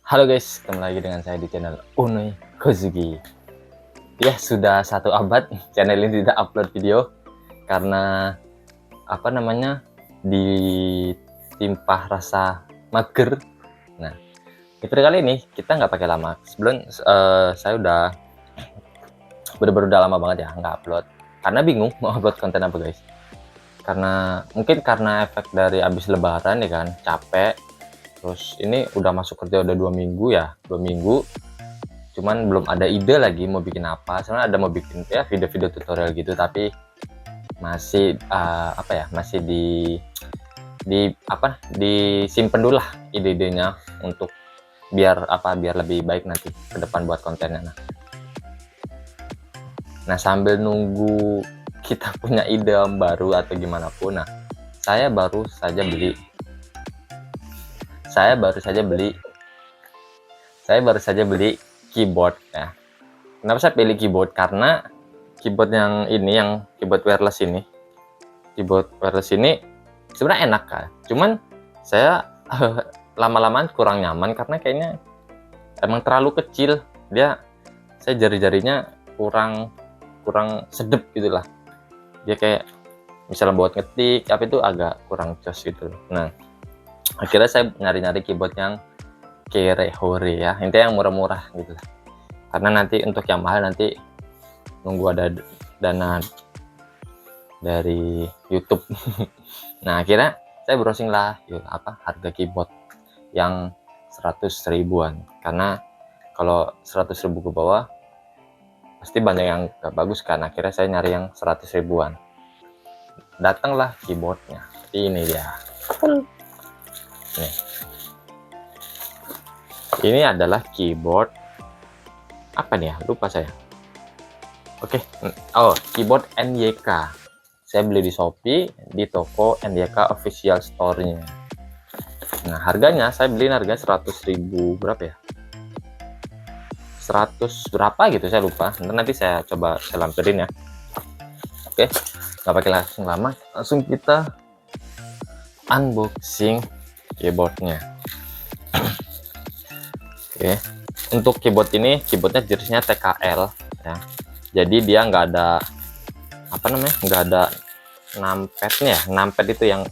Halo guys, ketemu lagi dengan saya di channel Unui Kozuki. Ya, sudah 1 abad channel ini tidak upload video karena ditimpah rasa mager. Nah, episode kali ini kita nggak pakai lama. Saya udah bener-bener udah lama banget ya nggak upload karena bingung mau upload konten apa guys. Mungkin karena efek dari abis lebaran ya kan, capek. Terus ini udah masuk kerja udah 2 minggu ya, 2 minggu. Cuman belum ada ide lagi mau bikin apa. Sebenarnya ada mau bikin ya video-video tutorial gitu, tapi masih masih disimpan dulu lah ide-idenya untuk biar lebih baik nanti ke depan buat kontennya. Nah, sambil nunggu kita punya ide baru atau gimana pun, saya baru saja beli keyboard ya. Kenapa saya pilih keyboard? Karena keyboard keyboard wireless ini sebenarnya enak kan. Cuman saya lama-lamaan kurang nyaman karena kayaknya emang terlalu kecil. Saya jari-jarinya kurang sedep gitulah. Dia kayak misalnya buat ngetik itu agak kurang jos gitu. Nah, akhirnya saya nyari-nyari keyboard yang kere-hore ya, intinya yang murah-murah gitu lah. Karena nanti untuk yang mahal nanti nunggu ada dana dari YouTube. Nah, akhirnya saya browsing lah harga keyboard yang 100 ribuan, karena kalau 100 ribu ke bawah pasti banyak yang gak bagus kan. Akhirnya saya nyari yang 100 ribuan. Datanglah keyboardnya, ini dia. Ini adalah keyboard apa nih ya, lupa saya. Keyboard NYK. Saya beli di Shopee, di toko NYK official store-nya. Nah, harganya saya beli harga 100 ribu berapa ya, 100 berapa gitu, saya lupa. Nanti saya coba lampirin ya. Oke, nggak pakai langsung lama, langsung kita unboxing keyboardnya. Oke, untuk keyboardnya jenisnya TKL ya. Jadi dia nggak ada numpad-nya ya. Numpad itu yang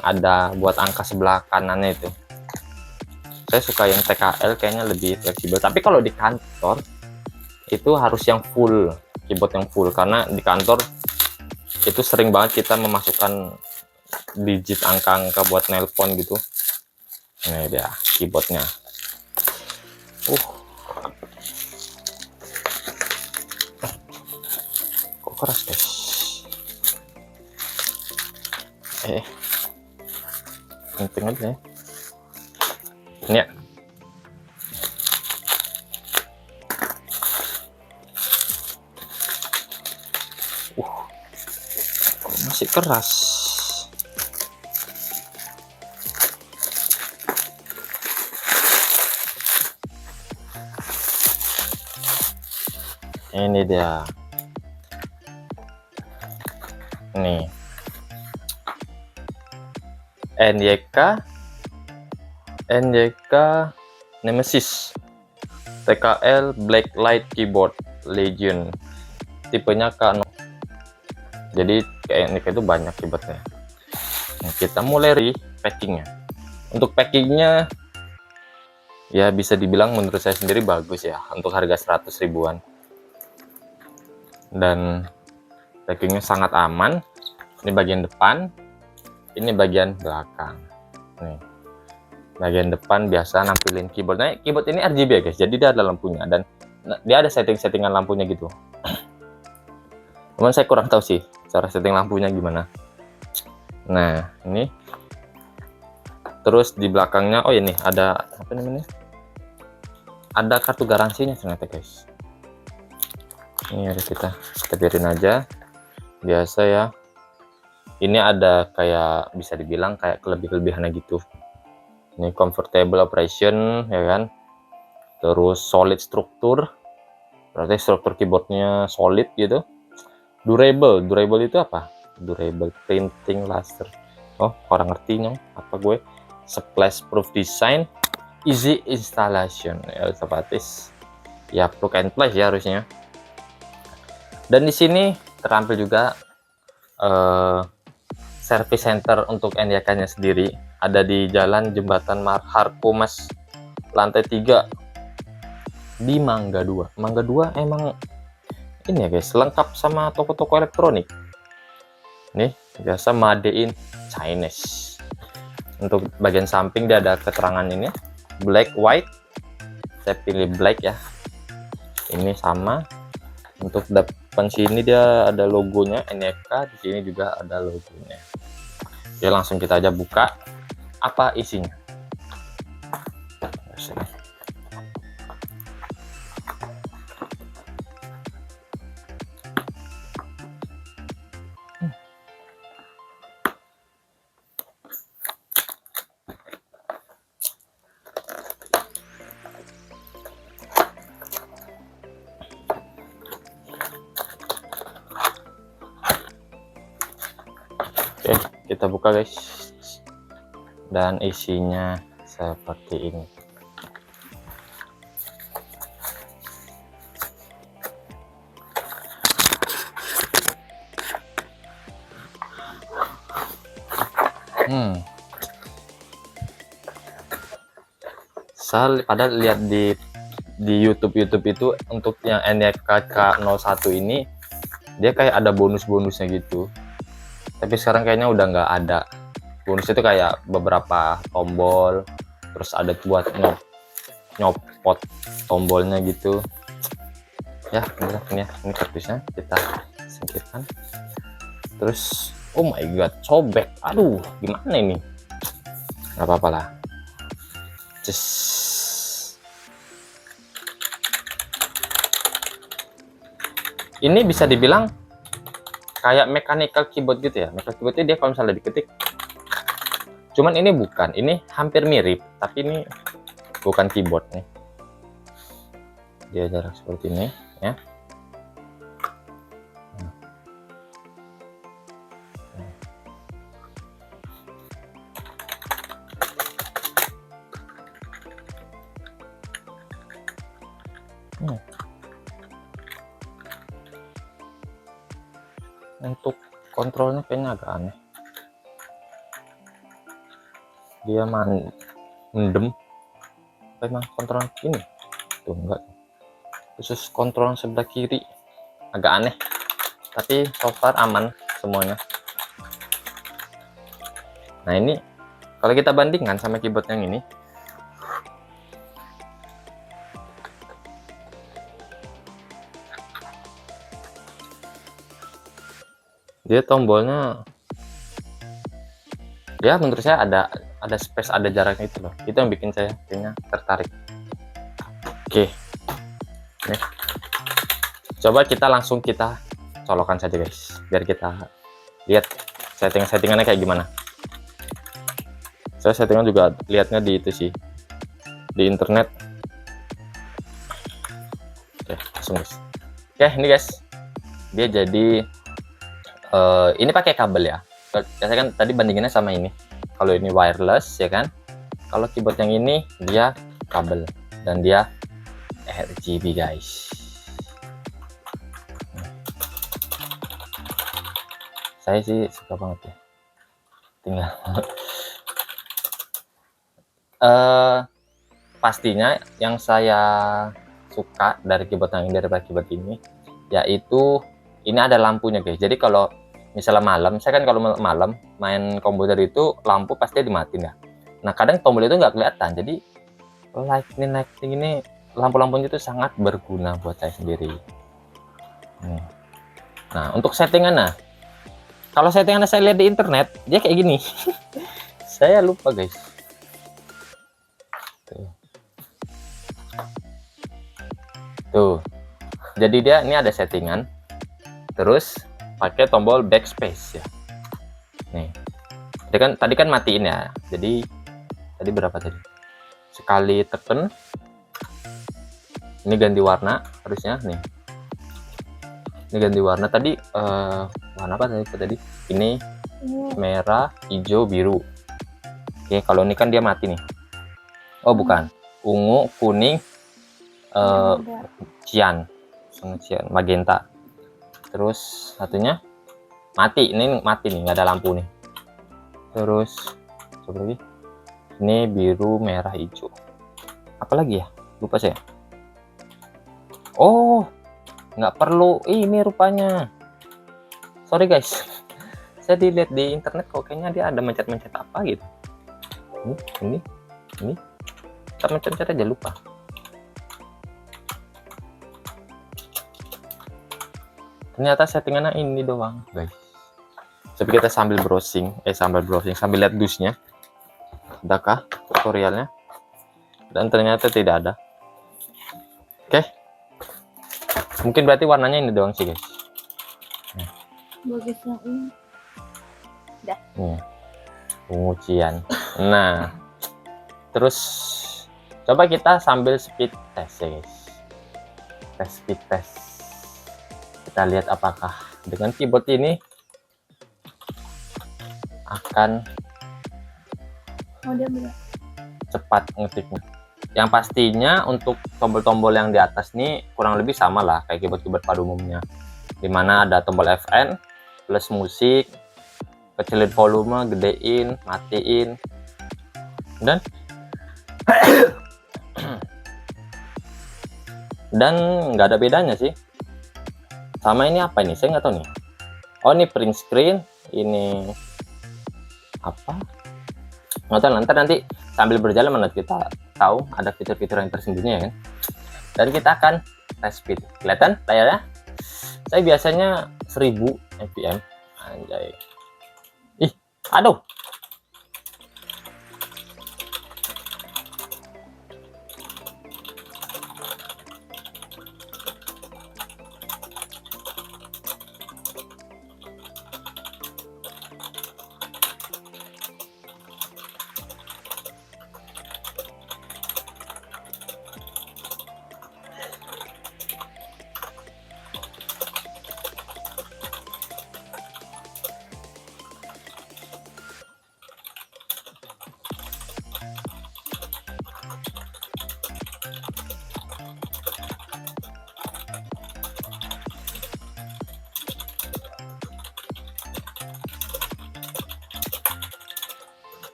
ada buat angka sebelah kanannya itu. Saya suka yang TKL, kayaknya lebih fleksibel. Tapi kalau di kantor itu harus yang full, keyboard yang full, karena di kantor itu sering banget kita memasukkan digit angka-angka buat nelpon gitu. Ini dia keyboardnya. Kok keras guys. Penting aja ya. Ini ya. Kok masih keras. Ini dia. Nih. NYK Nemesis TKL Blacklight Keyboard Legend, tipenya K0. Jadi kayak NYK itu banyak keyboardnya. Nah, kita mulai dari packingnya. Untuk packingnya ya bisa dibilang menurut saya sendiri bagus ya, untuk harga 100 ribuan. Dan packingnya sangat aman. Ini bagian depan, ini bagian belakang. Nih, bagian depan biasa nampilin keyboardnya. Keyboard ini RGB ya guys, jadi dia ada lampunya dan dia ada settingan lampunya gitu. Cuman saya kurang tahu sih cara setting lampunya gimana. Nah, ini terus di belakangnya, ini ada ada kartu garansinya ternyata guys. Ini harus kita biarin aja biasa ya. Ini ada kayak, bisa dibilang kayak kelebihannya gitu. Ini comfortable operation ya kan. Terus solid struktur, berarti struktur keyboardnya solid gitu. Durable itu apa? Durable printing laser. Orang ngerti nyong apa gue. Splash proof design, easy installation, ya otomatis ya plug and play ya harusnya. Dan di sini terampil juga service center untuk NYK-nya sendiri, ada di Jalan Jembatan Harkomas lantai 3 di Mangga 2. Mangga 2 emang ini ya guys, lengkap sama toko-toko elektronik. Nih, biasa made in Chinese. Untuk bagian samping dia ada keterangan ini, black white. Saya pilih black ya. Ini sama. Untuk depan sini dia ada logonya NYK, di sini juga ada logonya. Oke, langsung kita aja buka apa isinya. Oke, kita buka guys, dan isinya seperti ini. Saya pada lihat di YouTube itu untuk yang NYK K01 ini dia kayak ada bonus-bonusnya gitu. Tapi sekarang kayaknya udah nggak ada. Bonus itu kayak beberapa tombol, terus ada buat nyopot tombolnya gitu. Ya, ini kardusnya kita singkirkan. Terus, oh my god, sobek. Aduh, gimana ini? Nggak apa-apa lah. Ini bisa dibilang kayak mechanical keyboard gitu ya. Mechanical keyboard itu dia kalau misalnya diketik, cuman ini bukan, ini hampir mirip, tapi ini bukan keyboard nih. Dia jarak seperti ini ya. Untuk kontrolnya kayaknya agak aneh, dia mendem. Memang kontrol ini tuh enggak, khusus kontrol sebelah kiri agak aneh, tapi so far aman semuanya. Nah ini kalau kita bandingkan sama keyboard yang ini, dia tombolnya ya menurut saya ada space, ada jaraknya itu loh. Itu yang bikin saya kayaknya tertarik. Oke, nih coba kita langsung kita colokan saja guys, biar kita lihat settingannya kayak gimana. Saya settingan juga lihatnya di itu sih, di internet. Oke, langsung guys. Oke, ini guys, dia jadi ini pakai kabel ya. Saya kan tadi bandinginnya sama ini. Kalau ini wireless ya kan. Kalau keyboard yang ini dia kabel dan dia RGB guys. Saya sih suka banget ya. Tinggal pastinya yang saya suka dari keyboard yang ini, daripada keyboard ini, yaitu ini ada lampunya guys. Jadi kalau misalnya malam, saya kan kalau malam main komputer itu lampu pasti dimatiin ya. Nah kadang tombol itu nggak kelihatan, jadi lightning ini lampu-lampunya itu sangat berguna buat saya sendiri. Nah untuk settingan, nah kalau settingan saya lihat di internet dia kayak gini. Saya lupa guys. Tuh, jadi dia ini ada settingan, terus pakai tombol backspace ya. Nih, tadi kan matiin ya. Jadi tadi berapa tadi? Sekali tekan, ini ganti warna harusnya nih. Ini ganti warna tadi warna apa tadi? Ini merah, hijau, biru. Oke, kalau ini kan dia mati nih. Oh bukan, ungu, kuning, Ada. cian, magenta. Terus satunya mati, ini mati nih, nggak ada lampu nih. Terus coba lagi, ini biru, merah, hijau. Apa lagi ya, lupa saya. Oh, nggak perlu ini rupanya, sorry guys. Saya dilihat di internet kok kayaknya dia ada mencet-mencet apa gitu. Ini kita mencet-mencet aja, lupa. Ternyata settingannya ini doang guys. Tapi kita sambil browsing, sambil lihat dusnya, adakah tutorialnya, dan ternyata tidak ada. Oke, mungkin berarti warnanya ini doang sih guys. Bagus yang ini. Dah. Ungu cian. Nah, terus coba kita sambil speed test ya guys. Speed test. Kita lihat apakah dengan keyboard ini akan cepat ngetiknya. Yang pastinya untuk tombol-tombol yang di atas nih kurang lebih sama lah kayak keyboard pada umumnya, dimana ada tombol Fn, plus musik, kecilin volume, gedein, matiin, dan nggak ada bedanya sih sama ini. Apa ini, saya nggak tahu nih. Oh, ini print screen, ini apa nggak tahu, nanti sambil berjalan mana kita tahu ada fitur-fitur yang tersembunyi ya kan. Dan kita akan test speed. Kelihatan layarnya, saya biasanya 1000 fps. Anjay, aduh,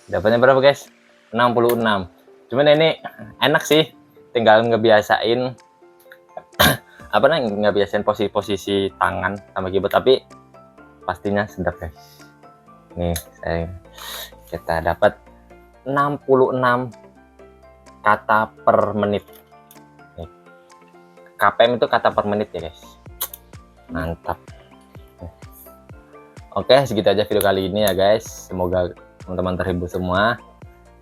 dapatnya berapa guys? 66. Cuman ini enak sih, tinggal ngebiasain apa namanya, ngebiasain posisi tangan sama keyboard, tapi pastinya sedap guys. Nih kita dapat 66 kata per menit. Nih, KPM itu kata per menit ya guys, mantap. Oke, segitu aja video kali ini ya guys, semoga teman-teman terhibur semua.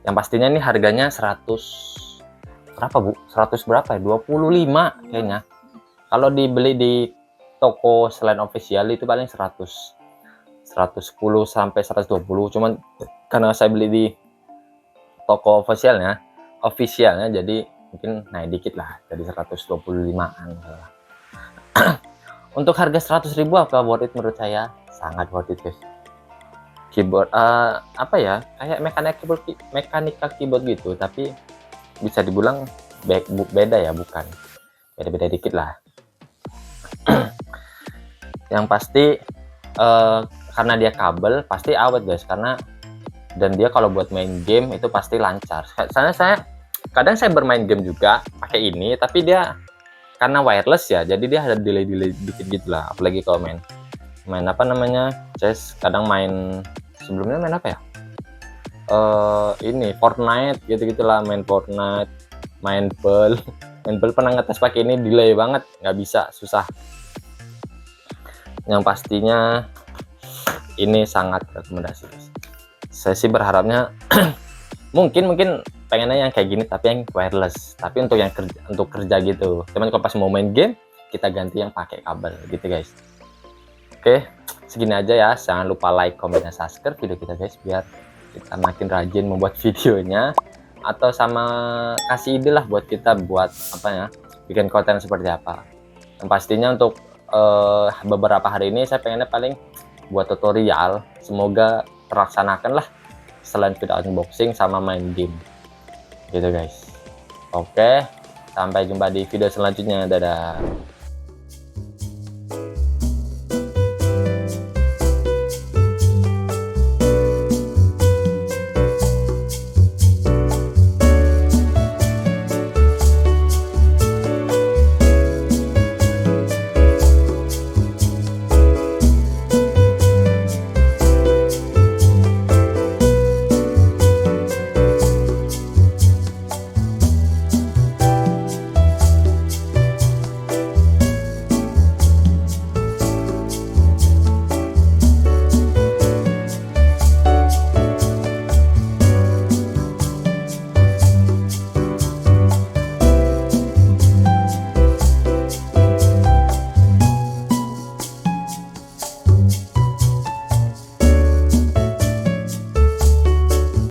Yang pastinya ini harganya 100 berapa bu? 100 berapa ya? 25 kayaknya. Kalau dibeli di toko selain official itu paling 110 sampai 120. Cuman karena saya beli di toko officialnya jadi mungkin naik dikit lah, jadi 125-an. Untuk harga 100.000 apa worth it? Menurut saya sangat worth it guys. Keyboard apa ya, kayak mekanika keyboard gitu, tapi bisa dibilang beda ya, bukan beda dikit lah. Yang pasti karena dia kabel pasti awet guys, dan dia kalau buat main game itu pasti lancar. Soalnya kadang saya bermain game juga pakai ini, tapi dia karena wireless ya, jadi dia ada delay dikit gitu lah. Apalagi kalau main apa namanya, chess, kadang sebelumnya main apa ya, ini Fortnite gitu-gitulah, main Fortnite, main Pearl pernah ngetes pakai ini, delay banget, nggak bisa, susah. Yang pastinya ini sangat rekomendasi guys. Saya sih berharapnya mungkin pengennya yang kayak gini tapi yang wireless, tapi untuk kerja gitu. Cuman kalau pas mau main game kita ganti yang pakai kabel gitu guys. Oke, segini aja ya. Jangan lupa like, comment, dan subscribe video kita guys, biar kita makin rajin membuat videonya. atau sama kasih ide lah buat kita buat apa ya, bikin konten seperti apa. Dan pastinya untuk beberapa hari ini saya pengennya paling buat tutorial, semoga terlaksanakan lah selain video unboxing sama main game gitu guys. Oke, sampai jumpa di video selanjutnya, dadah.